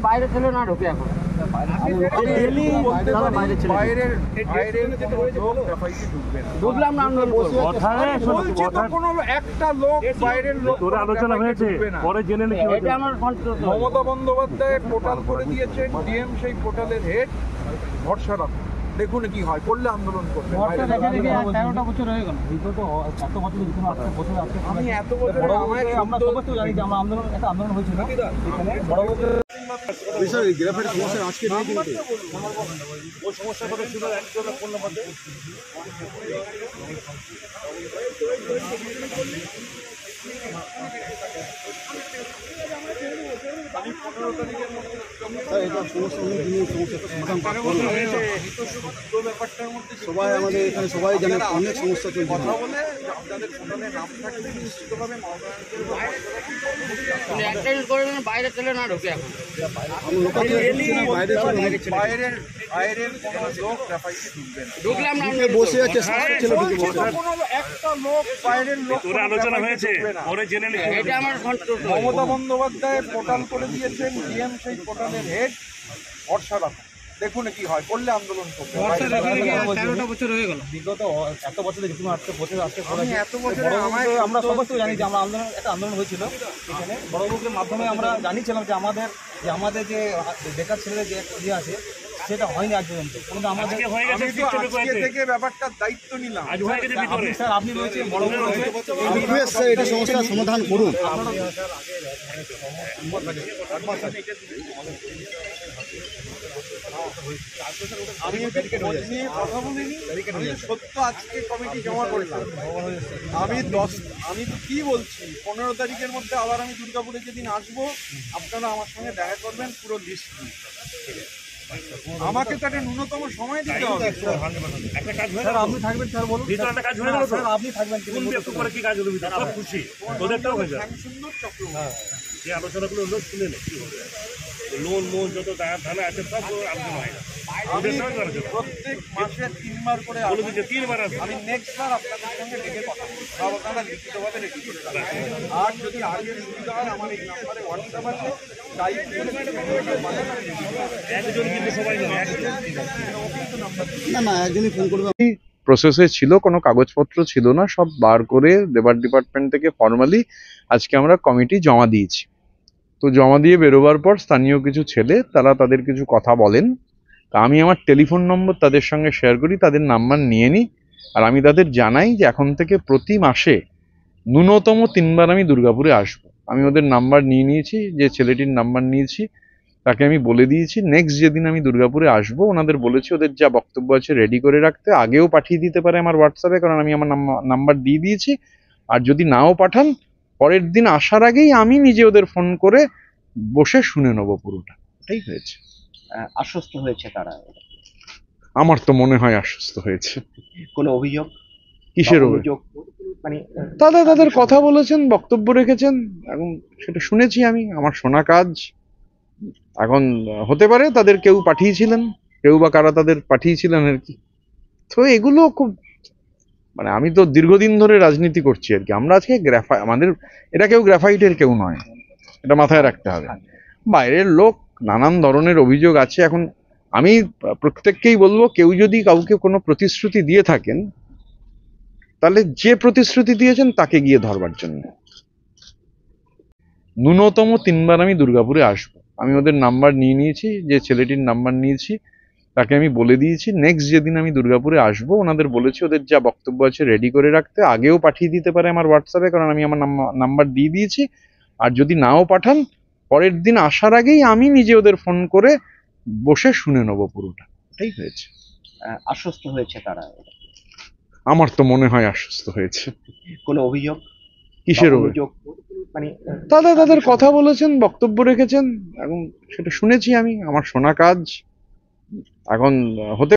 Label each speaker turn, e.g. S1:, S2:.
S1: বাইরে ছেলে না ঢুকে এখন ঢুকলাম না
S2: একটা লোক বাইরের লোক
S3: আলোচনা হয়েছে পরে জেনে
S2: মমতা বন্দ্যোপাধ্যায় পোর্টাল করে দিয়েছেন, ডিএম সেই পোর্টালের হেড। ভরসা রাখুন, দেখুন কি হয়, করলে আন্দোলন করবে। আমি এত বছর
S1: আন্দোলন হয়েছিল
S3: আজকে ওই সমস্যার কথা ছিল একজনের ফোন নাম্বার
S4: সবাই আমাদের এখানে সবাই জানে অনেক সমস্যা চলছে।
S2: কথা বলে আপনাদের ফোনে নাম থাকলে নিশ্চিতভাবে
S1: বাইরে ছেলে না ঢুকে এখন ঢুকলাম না
S4: বসে আছে
S2: একটা লোক বাইরের লোক
S3: আলোচনা হয়েছে পরে জেনে
S2: মমতা বন্দ্যোপাধ্যায় পোর্টাল করে দিয়েছেন, ডিএম সেই পোর্টালের হেড। ভরসা রাখুন, দেখুন কি হয়, করলে আন্দোলন করবে।
S1: 13টা বছর হয়ে গেল,
S4: বিগত এত বছরে যে আজকে
S2: এত বছর
S4: আমরা সমস্ত জানি যে আমরা আন্দোলন হয়েছিল এখানে বড়বাবুর মাধ্যমে আমরা জানিয়েছিলাম যে আমাদের যে বেকার ছেলেদের যে ইয়ে আছে সেটা হয়নি আজ পর্যন্ত। কিন্তু আমাদের
S2: থেকে ব্যাপারটার দায়িত্ব নিলাম।
S4: স্যার আপনি রয়েছে এটা সমস্যার সমাধান করুন।
S2: আমি কথা বলিনি, সত্য আজকে কমিটি জমা করলাম। আমি তো কি বলছি, 15 তারিখের মধ্যে আবার আমি দুর্গাপুরে যেদিন আসবো আপনারা আমার সঙ্গে দেখা করবেন, পুরো লিস্ট নিয়ে। আমাকে তো একটা ন্যূনতম সময় দিতে হবে।
S3: একটা কাজ হয়ে
S4: আপনি থাকবেন স্যার, বলুন
S3: একটা কাজ হয়ে গেল
S4: স্যার, আপনি থাকবেন
S3: পরে কি কাজ হলো সব খুশি তোদেরটাও হয়ে যাবে।
S2: সুন্দর চক্র
S3: যে আলোচনাগুলো হলো শুনে নে কি হবে, লোন যত ধারা আছে সব আলোচনা হয় না।
S2: প্রত্যেক মাসে 3 বার করে
S3: বলে দিচ্ছে 3 বার আছে।
S2: আমি নেক্সট বার আপনাদের সঙ্গে ডেকে কথা বলবো, সব আপনারা লিখিতভাবে রেডি করে রাখবেন। আর যদি আগে সুবিধা হয় আমার এই নাম্বারে হোয়াটসঅ্যাপ আছে, টাইপ
S3: একজন কিন্তু সবাই নয়,
S4: না একজনই ফোন করবে।
S5: প্রসেসে ছিল, কোনো কাগজপত্র ছিল না, সব বার করে লেবার ডিপার্টমেন্ট থেকে ফর্মালি আজকে আমরা কমিটি জমা দিয়েছি। তো জমা দিয়ে বেরোবার পর স্থানীয় কিছু ছেলে তারা তাদের কিছু কথা বলেন, তা আমি আমার টেলিফোন নম্বর তাদের সঙ্গে শেয়ার করি, তাদের নাম্বার নিয়ে নিই। আর আমি তাদের জানাই যে এখন থেকে প্রতি মাসে ন্যূনতম 3 বার আমি দুর্গাপুরে আসবো। আমি ওদের নাম্বার নিয়ে নিয়েছি, যে ছেলেটির নাম্বার নিয়েছি তাকে আমি বলে দিয়েছি নেক্সট যেদিন আমি দুর্গাপুরে আসবো ওনাদের বলেছি ওদের যা বক্তব্য আছে রেডি করে রাখতে, আগেও পাঠিয়ে দিতে পারে আমার হোয়াটসঅ্যাপে, কারণ আমি আমার নাম্বার দিয়ে দিয়েছি। আর যদি নাও পাঠান, পরের দিন আসার আগেই আমি নিজে ওদের ফোন করে বসে শুনে নেবো পুরোটা। এটাই হয়েছে।
S6: আশ্বস্ত হয়েছে তারা?
S5: আমার তো মনে হয় আশ্বস্ত হয়েছে।
S6: কোনো অভিযোগ?
S5: কিসের অভিযোগ?
S6: মানে
S5: তাদের কথা বলেছেন, বক্তব্য রেখেছেন, এখন সেটা শুনেছি আমি, আমার শোনা কাজ। এখন হতে পারে তাদের কেউ পাঠিয়েছিলেন, কেউ বা কারা তাদের পাঠিয়েছিলেন আর কি। তো এগুলো খুব মানে আমি তো দীর্ঘদিন ধরে রাজনীতি করছি আর কি। আমরা আজকে আমাদের এটা কেউ গ্রাফাইটের কেউ নয়, এটা মাথায় রাখতে হবে। বাইরের লোক, নানান ধরনের অভিযোগ আছে। এখন আমি প্রত্যেককেই বলবো, কেউ যদি কাউকে কোনো প্রতিশ্রুতি দিয়ে থাকেন তাহলে যে প্রতিশ্রুতি দিয়েছেন তাকে গিয়ে ধরবার জন্য। ন্যূনতম 3 বার আমি দুর্গাপুরে আসবো। আমি ওদের নাম্বার নিয়ে নিয়েছি, যে ছেলেটির নাম্বার নিয়েছি তাকে আমি বলে দিয়েছি নেক্সট যেদিন আমি দুর্গাপুরে আসবো ওনাদের বলেছি ওদের যা বক্তব্য আছে রেডি করে রাখতে, আগেও পাঠিয়ে দিতে পারে আমার হোয়াটসঅ্যাপে, কারণ আমি আমার নাম্বার দিয়ে দিয়েছি। আর যদি নাও পাঠান, পরের দিন আসার আগেই আমি নিজে ওদের ফোন করে বসে শুনে নেবো পুরোটা। এটাই হয়েছে।
S6: আশ্বস্ত হয়েছে তারা?
S5: আমার তো মনে হয় আশ্বস্ত হয়েছে।
S6: কোনো অভিযোগ?
S5: কিসের অভিযোগ?
S6: মানে
S5: তাদের কথা বলেছেন, বক্তব্য রেখেছেন, এখন সেটা শুনেছি আমি, আমার শোনা কাজ। এখন হতে